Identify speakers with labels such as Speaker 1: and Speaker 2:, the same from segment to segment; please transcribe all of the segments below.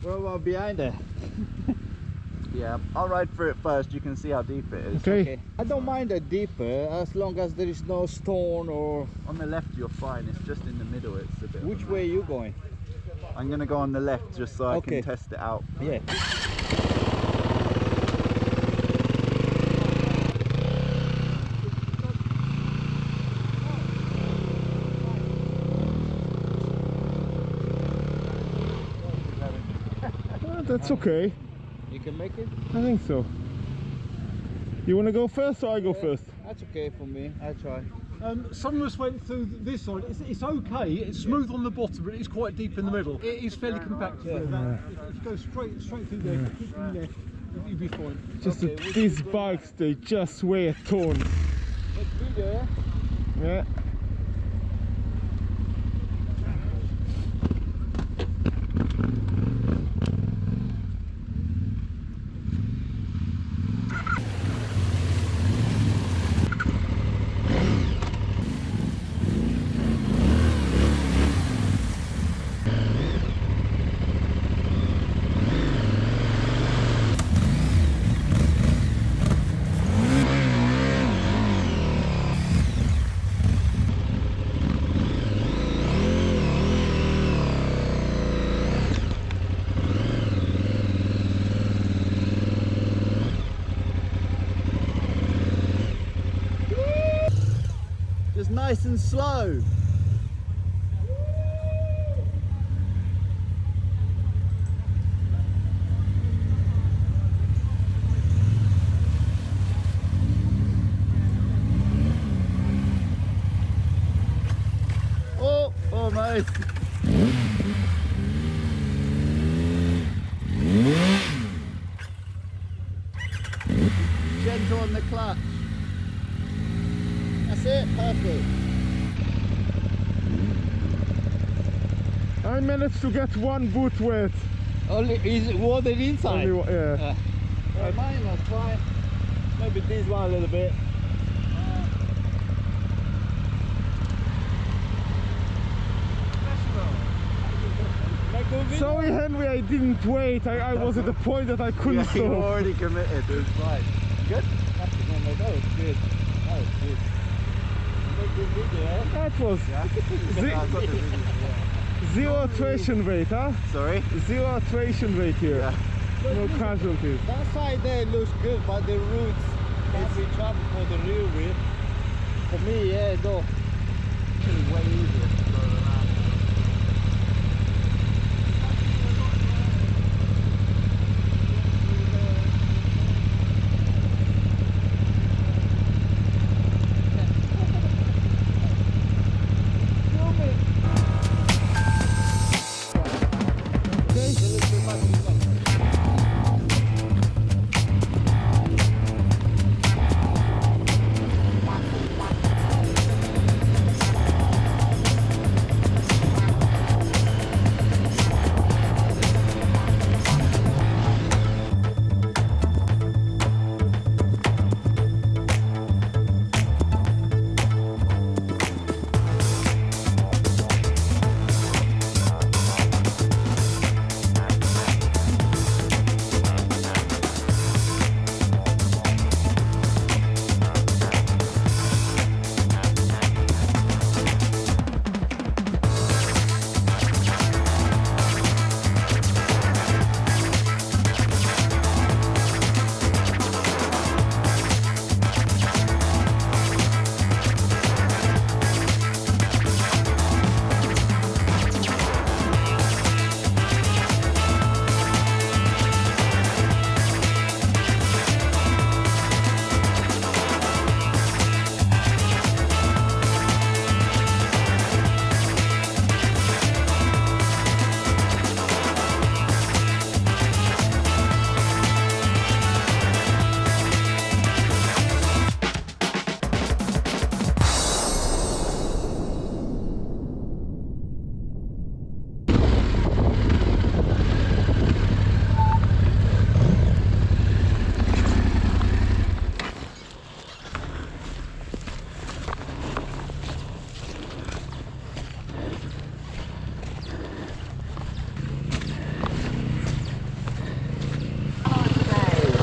Speaker 1: What about behind there?
Speaker 2: Yeah, I'll ride through it first. You can see how deep it is.
Speaker 3: Okay.
Speaker 1: I don't mind it deeper as long as there is no stone or...
Speaker 2: On the left you're fine, it's just in the middle it's a bit.
Speaker 1: Which way are you going?
Speaker 2: I'm gonna go on the left just so I can test it out.
Speaker 1: Yeah.
Speaker 3: That's okay.
Speaker 1: You can make it?
Speaker 3: I think so. You want to go first or I go first?
Speaker 1: That's okay for me. I'll try.
Speaker 4: Some of us went through this side. It's okay. It's smooth on the bottom, but it's quite deep in the middle. It is fairly compact.
Speaker 1: Yeah.
Speaker 4: If you go straight through there, keep them left, you'll be fine.
Speaker 3: Just that these bikes, they just weigh a ton.
Speaker 1: Let's do there.
Speaker 3: Yeah.
Speaker 1: Just nice and slow. Oh, almost. Gentle on the clutch. That's it, perfect.
Speaker 3: I managed to get one boot wet.
Speaker 1: Only is it water inside?
Speaker 3: Only yeah.
Speaker 1: Mine was fine. Maybe this one a little bit.
Speaker 3: Sorry Henry, I didn't wait. I was at the point that I couldn't
Speaker 2: Yeah,
Speaker 3: stop.
Speaker 2: you're already committed. It's fine. Good?
Speaker 1: That was good. That was good. Make this video, eh?
Speaker 3: That was
Speaker 2: Yeah? I've got the video, yeah.
Speaker 3: zero traction weight, huh?
Speaker 2: Sorry?
Speaker 3: Zero traction weight here.
Speaker 2: Yeah.
Speaker 3: No casualties.
Speaker 1: That side there looks good, but the roots can't be trouble for the rear wheel. For me, yeah, though.
Speaker 2: Actually way easier to go around.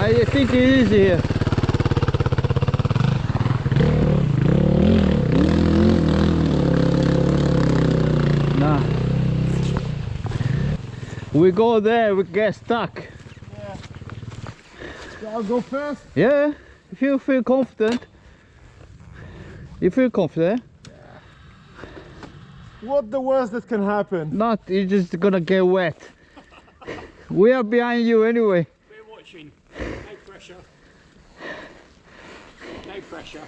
Speaker 3: I think it is here. Nah. We go there, we get stuck.
Speaker 1: Yeah. So I'll go first.
Speaker 3: Yeah, if you feel confident. You feel confident?
Speaker 1: What the worst that can happen?
Speaker 3: Not, you're just gonna get wet. We are behind you anyway.
Speaker 4: We're watching. No pressure. No pressure.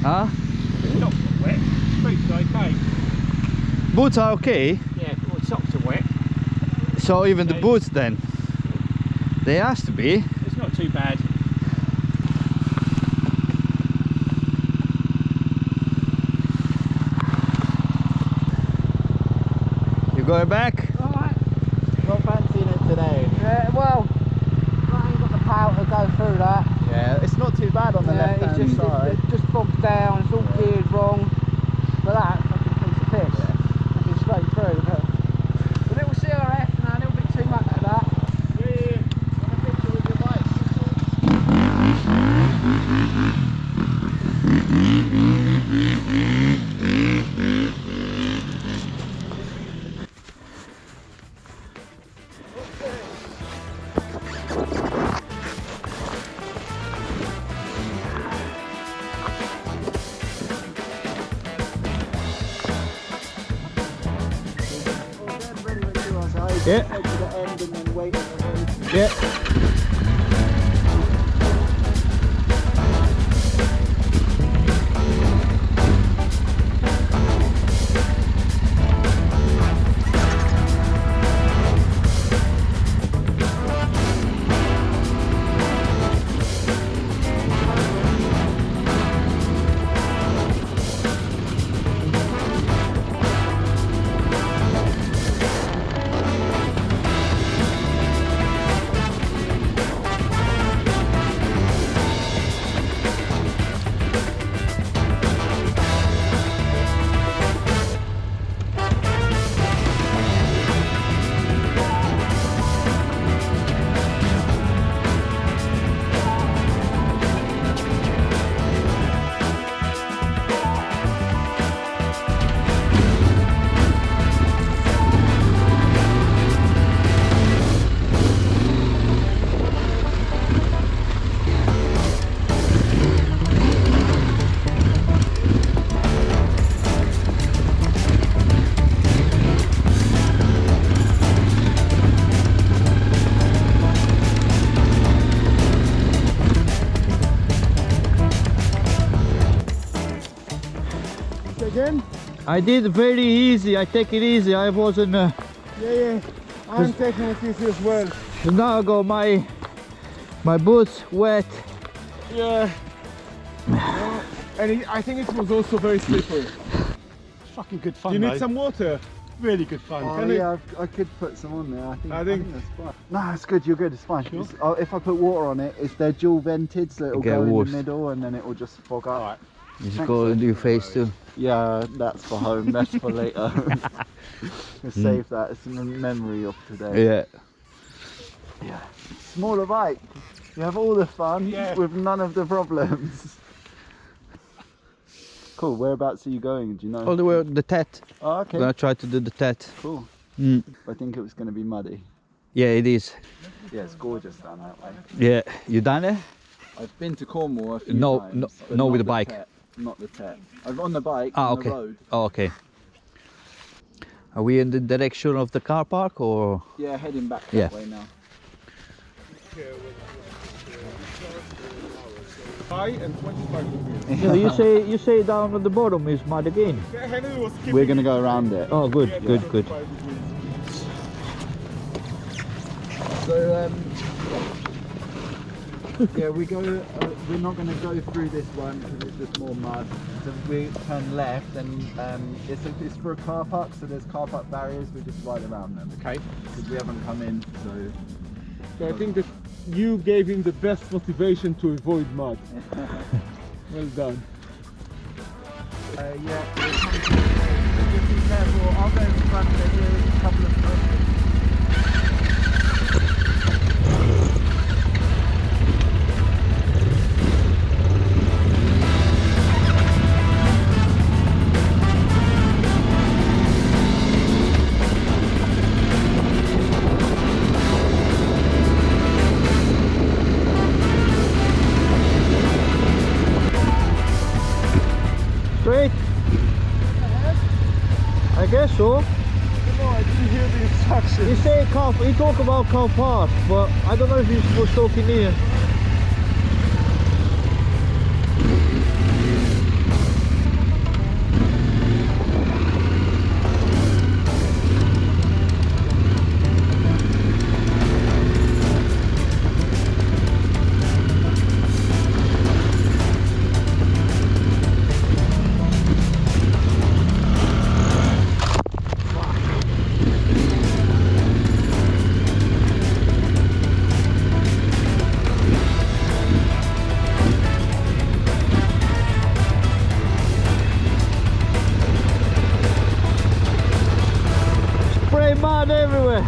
Speaker 3: Huh?
Speaker 4: It's not wet. Boots are okay.
Speaker 3: Boots are okay?
Speaker 4: Yeah, well, socks are wet.
Speaker 3: So even the
Speaker 4: Okay.
Speaker 3: boots then? They has to be.
Speaker 4: It's not too bad.
Speaker 3: You going back?
Speaker 2: Alright. Not fancying it today. Yeah, well, I ain't got the power to go through that. Yeah, it's not too bad on the left hand
Speaker 5: It's
Speaker 2: side.
Speaker 5: just, it just bogs down, it's all geared wrong. But that fucking piece of piss. Fucking straight through. But a little CRF, no, a little bit too much of that.
Speaker 1: Yeah.
Speaker 5: Want a picture with your bike?
Speaker 3: Yeah.
Speaker 5: Take to the end and then wait on the road.
Speaker 3: Yeah.
Speaker 1: Again?
Speaker 3: I did very easy. I take it easy. I wasn't.
Speaker 1: Yeah. I'm taking it easy as well.
Speaker 3: Now I got my boots wet.
Speaker 1: Yeah. And I think it was also very slippery.
Speaker 4: It's fucking good fun,
Speaker 1: You need
Speaker 4: though.
Speaker 1: some water?
Speaker 4: Really good fun.
Speaker 2: Oh,
Speaker 1: Can
Speaker 2: yeah, I could put some on there. I think
Speaker 1: think-
Speaker 2: that's fine. No, it's good. You're good. It's fine.
Speaker 1: Sure.
Speaker 2: If I put water on it, they're dual vented, so it'll
Speaker 3: Get
Speaker 2: go in
Speaker 3: washed.
Speaker 2: the middle and then it will just fog up.
Speaker 1: Alright.
Speaker 3: You just go and do your face too.
Speaker 2: Yeah, that's for home. That's for later. We'll save that. It's a memory of today.
Speaker 3: Yeah.
Speaker 2: Yeah. Smaller bike. You have all the fun with none of the problems. Cool. Whereabouts are you going? Do you know?
Speaker 3: All the way the Tet.
Speaker 2: Oh, okay.
Speaker 3: I'm gonna try to do the Tet.
Speaker 2: Cool.
Speaker 3: Mm.
Speaker 2: I think it was going to be muddy.
Speaker 3: Yeah, it is.
Speaker 2: Yeah, it's gorgeous down that way.
Speaker 3: Yeah. You done it?
Speaker 2: I've been to Cornwall a few
Speaker 3: No,
Speaker 2: times.
Speaker 3: no,
Speaker 2: but
Speaker 3: no
Speaker 2: not
Speaker 3: with the bike.
Speaker 2: Tet, not the Tet. I'm on the bike
Speaker 3: Ah,
Speaker 2: on
Speaker 3: okay.
Speaker 2: the road.
Speaker 3: Oh, okay. Are we in the direction of the car park or?
Speaker 2: Yeah, heading back
Speaker 3: Yeah.
Speaker 2: that way now.
Speaker 4: High and 25 degrees.
Speaker 3: No, you say down at the bottom is mud again.
Speaker 4: Yeah, Henry was keeping
Speaker 2: We're going to go around it.
Speaker 3: Oh, good, good, good.
Speaker 4: 25 degrees.
Speaker 2: So, yeah, we're not going to go through this one because it's just more mud. So we turn left and it's for a car park, so there's car park barriers, we just ride around them, okay? Because we haven't come in, so...
Speaker 4: So I think that you gave him the best motivation to avoid mud. Well done.
Speaker 2: Yeah, we're coming to the road, so just be careful. I'll go in front of you, a couple of foot.
Speaker 3: Straight? I guess so.
Speaker 4: No, I didn't hear the instructions.
Speaker 3: He say car, he talk about car park, but I don't know if he's was talking here. Spray mud everywhere.